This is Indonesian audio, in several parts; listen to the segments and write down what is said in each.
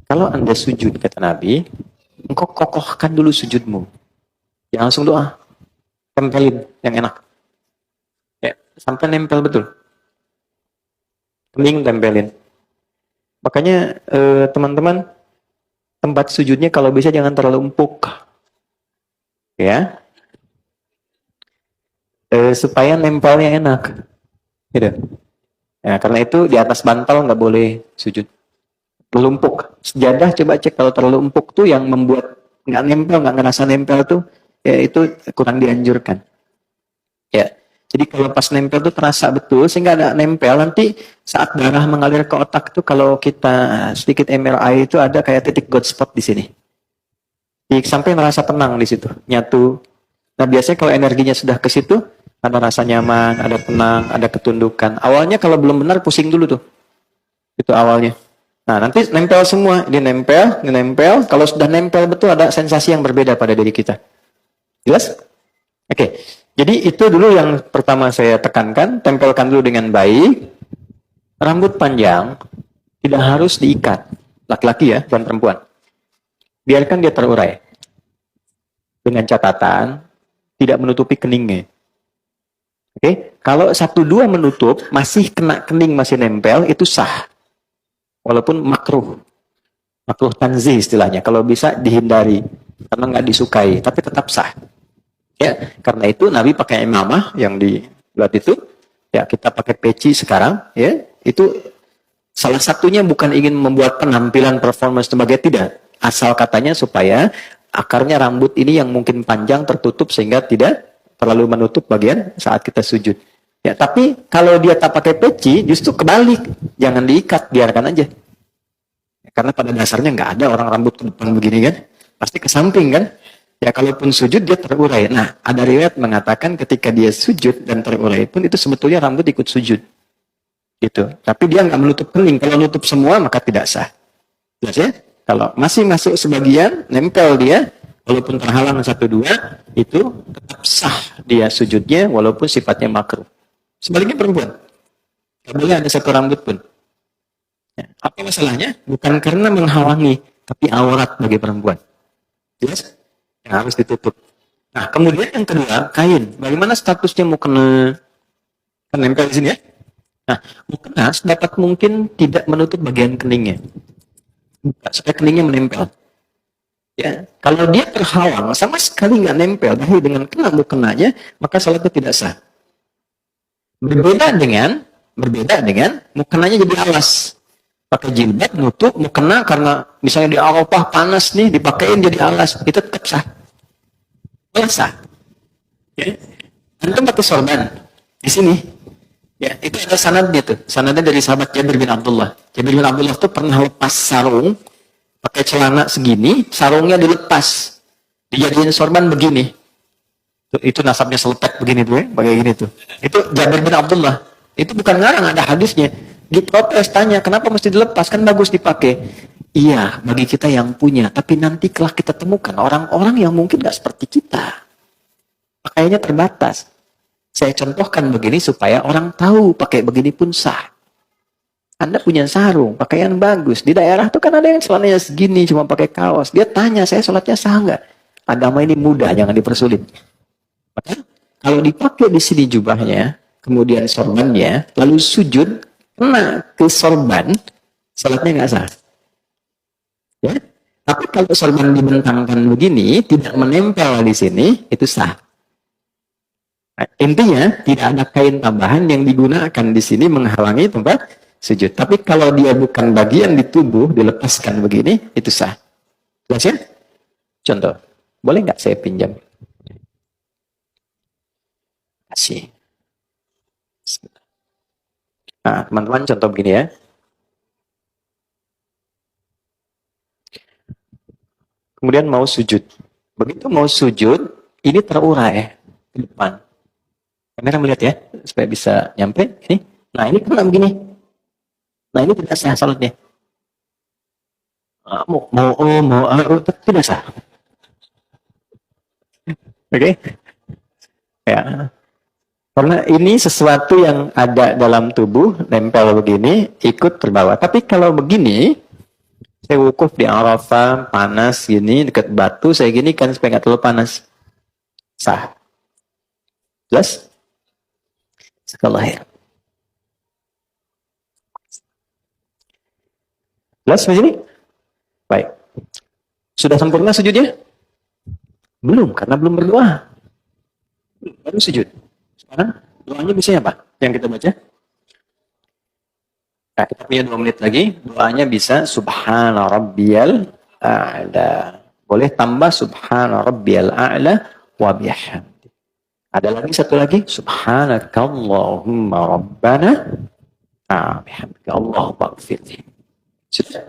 Kalau Anda sujud, kata Nabi, engkau kokohkan dulu sujudmu. Jangan langsung doa. Tempelin yang enak. Ya, sampai nempel betul. Kening tempelin. Makanya teman-teman, tempat sujudnya kalau bisa jangan terlalu empuk. Ya. Supaya nempelnya enak. Gitu. Ya, karena itu di atas bantal nggak boleh sujud. Terlalu empuk. Sejadah coba cek kalau terlalu empuk tuh yang membuat nggak nempel, nggak ngerasa nempel tuh, ya itu kurang dianjurkan. Ya, jadi kalau pas nempel tuh terasa betul sehingga ada nempel. Nanti saat darah mengalir ke otak tuh kalau kita sedikit MRI itu ada kayak titik God spot di sini. Sampai merasa tenang di situ, nyatu. Nah biasanya kalau energinya sudah ke situ, ada rasa nyaman, ada tenang, ada ketundukan. Awalnya kalau belum benar pusing dulu tuh, itu awalnya. Nah, nanti nempel semua. Ini nempel, ini nempel. Kalau sudah nempel betul ada sensasi yang berbeda pada diri kita. Jelas? Oke. Jadi itu dulu yang pertama saya tekankan. Tempelkan dulu dengan baik. Rambut panjang tidak harus diikat. Laki-laki ya, bukan perempuan. Biarkan dia terurai. Dengan catatan, tidak menutupi keningnya. Oke. Kalau 1-2 menutup, masih kena kening, masih nempel, itu sah. Walaupun makruh tanzih istilahnya, kalau bisa dihindari karena nggak disukai, tapi tetap sah. Ya, karena itu Nabi pakai imamah yang dibuat itu. Ya, kita pakai peci sekarang. Ya, itu salah satunya bukan ingin membuat penampilan performance sebagai tidak. Asal katanya supaya akarnya rambut ini yang mungkin panjang tertutup sehingga tidak terlalu menutup bagian saat kita sujud. Ya, tapi kalau dia tak pakai peci, justru kebalik. Jangan diikat, biarkan aja. Karena pada dasarnya nggak ada orang rambut ke depan begini kan. Pasti ke samping kan. Ya, kalaupun sujud, dia terurai. Nah, ada riwayat mengatakan ketika dia sujud dan terurai pun, itu sebetulnya rambut ikut sujud. Gitu. Tapi dia nggak menutup kening. Kalau nutup semua, maka tidak sah. Jelas ya? Kalau masih masuk sebagian, nempel dia, walaupun terhalang 1-2, itu tetap sah dia sujudnya, walaupun sifatnya makruh. Sebaliknya perempuan. Tidak boleh ada satu rambut pun. Ya. Apa masalahnya? Bukan karena menghalangi, tapi aurat bagi perempuan. Jelas? Yang harus ditutup. Nah, kemudian yang kedua, kain. Bagaimana statusnya mukena? Kan nempel di sini ya? Nah, mukena sedapat mungkin tidak menutup bagian keningnya. Supaya keningnya menempel. Ya, kalau dia terhalang, sama sekali nggak nempel, tapi dengan kena mukenanya, maka salat itu tidak sah. Berbeda dengan mukenanya jadi alas. Pakai jilbab nutup mukena karena misalnya di Arafah panas nih, dipakein jadi alas, itu tetap sah. Sah. Ya. Antum pakai sorban di sini. Ya, itu ada sanadnya tuh. Sanadnya dari sahabat Jabir bin Abdullah. Jabir bin Abdullah tuh pernah lepas sarung, pakai celana segini, sarungnya dilepas, dijadiin sorban begini. Itu nasabnya selepet begini tuh ya, pakai gini tuh. Itu Jabir bin Abdullah. Itu bukan ngarang, ada hadisnya. Diprotes, tanya, kenapa mesti dilepas? Kan bagus dipakai. Iya, bagi kita yang punya. Tapi nanti kelak kita temukan orang-orang yang mungkin gak seperti kita. Pakaiannya terbatas. Saya contohkan begini supaya orang tahu pakai begini pun sah. Anda punya sarung, pakaian bagus. Di daerah tuh kan ada yang celananya segini, cuma pakai kaos. Dia tanya, saya sholatnya sah nggak? Agama ini mudah, jangan dipersulit. Maka, kalau dipakai di sini jubahnya, kemudian sorbannya, lalu sujud, kena ke sorban, sholatnya nggak sah. Ya? Tapi kalau sorban dibentangkan begini, tidak menempel di sini, itu sah. Nah, intinya, tidak ada kain tambahan yang digunakan di sini menghalangi tempat sujud. Tapi kalau dia bukan bagian di tubuh, dilepaskan begini, itu sah. Jelas ya? Contoh. Boleh nggak saya pinjam? Kasih. Nah, teman-teman contoh begini ya. Kemudian mau sujud. Begitu mau sujud, ini terurai ke depan. Kamera melihat ya, supaya bisa nyampe. Ini. Nah, ini kena begini. Nah, ini tidak sah salatnya. Tidak sah. Oke? Ya. Karena ini sesuatu yang ada dalam tubuh, nempel begini, ikut terbawa. Tapi kalau begini, Saya wukuf di Arafah, panas gini, dekat batu, saya gini kan supaya nggak terlalu panas. Sah. Jelas? Sekali ya. Jelas begini? Baik. Sudah sempurna sujudnya? Belum, karena belum berdoa. Baru sujud. Sekarang doanya biasanya apa? Yang kita baca? Nah, kita punya 2 menit lagi. Doanya bisa Subhana Rabbiyal A'la. Boleh tambah Subhana Rabbiyal A'la wa bihamdi. Ada lagi satu lagi. Subhanakallahumma Rabbana bihamdika Allahumma gfirli. Sudah.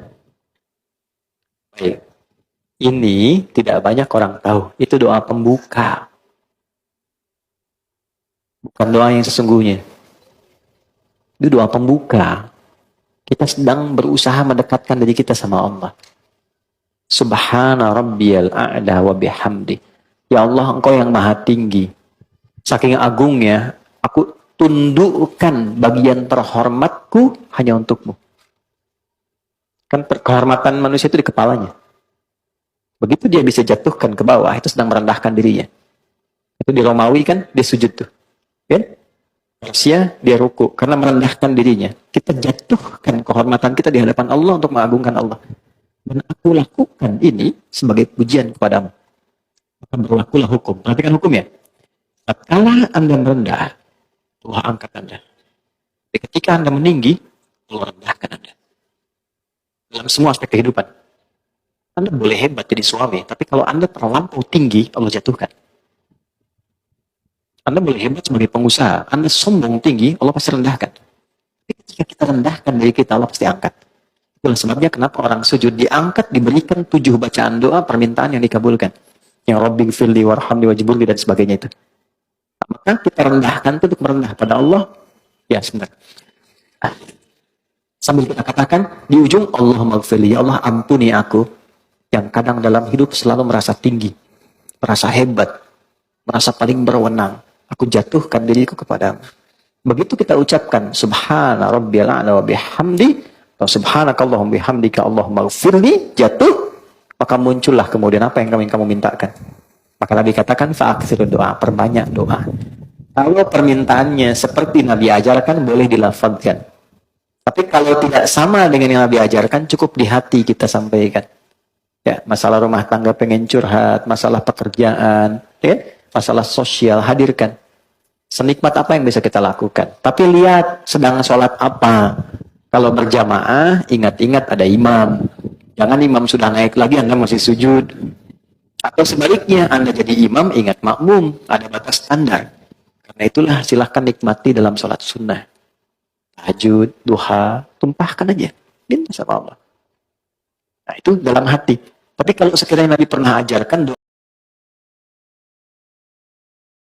Baik. Ini tidak banyak orang tahu. Itu doa pembuka. Bukan doa yang sesungguhnya. Itu doa pembuka. Kita sedang berusaha mendekatkan diri kita sama Allah. Subhana rabbiyal a'la wa bihamdi. Ya Allah, Engkau yang maha tinggi. Saking agungnya, aku tundukkan bagian terhormatku hanya untukmu. Kan kehormatan manusia itu di kepalanya. Begitu dia bisa jatuhkan ke bawah, itu sedang merendahkan dirinya. Itu di Romawi kan, dia sujud tuh. Kan? Manusia dia ruku karena merendahkan dirinya. Kita jatuhkan kehormatan kita di hadapan Allah untuk mengagungkan Allah. Dan aku lakukan ini sebagai pujian kepadamu. Maka berlakulah hukum. Perhatikan hukum ya. Tatkala Anda merendah, Allah angkat Anda. Tapi ketika Anda meninggi, Allah rendahkan Anda. Dalam semua aspek kehidupan. Anda boleh hebat jadi suami, tapi kalau Anda terlampau tinggi, Allah jatuhkan. Anda boleh hebat sebagai pengusaha, Anda sombong tinggi, Allah pasti rendahkan. Tapi ketika kita rendahkan diri kita, Allah pasti angkat. Itulah sebabnya kenapa orang sujud diangkat, diberikan 7 bacaan doa, permintaan yang dikabulkan. Yang Rabbi gfirli warhamni wajburli dan sebagainya itu. Maka kita rendahkan itu untuk merendah pada Allah. Ya, sebentar. Sambil kita katakan, di ujung, Allahumma gfirli, ya Allah ampuni aku, yang kadang dalam hidup selalu merasa tinggi, merasa hebat, merasa paling berwenang. Aku jatuhkan diriku kepadamu. Begitu kita ucapkan Subhana Rabbiyal A'la wa bihamdi, atau Subhanakallahumma bihamdika Allahumma gfirli, jatuh, maka muncullah kemudian apa yang kamu mintakan. Maka Nabi katakan fa'aktsiru doa, perbanyak doa. Kalau permintaannya seperti Nabi ajarkan, boleh dilafazkan. Tapi kalau tidak sama dengan yang Nabi ajarkan, cukup di hati kita sampaikan. Ya, masalah rumah tangga pengen curhat, masalah pekerjaan, ya, masalah sosial, hadirkan. Senikmat apa yang bisa kita lakukan. Tapi lihat sedang sholat apa. Kalau berjamaah, ingat-ingat ada imam. Jangan imam sudah naik lagi, Anda masih sujud. Atau sebaliknya, Anda jadi imam, ingat makmum. Ada batas standar. Karena itulah silahkan nikmati dalam sholat sunnah. Tahajud, duha, tumpahkan aja. Minta sama Allah. Nah, itu dalam hati. Tapi kalau sekiranya Nabi pernah ajarkan doa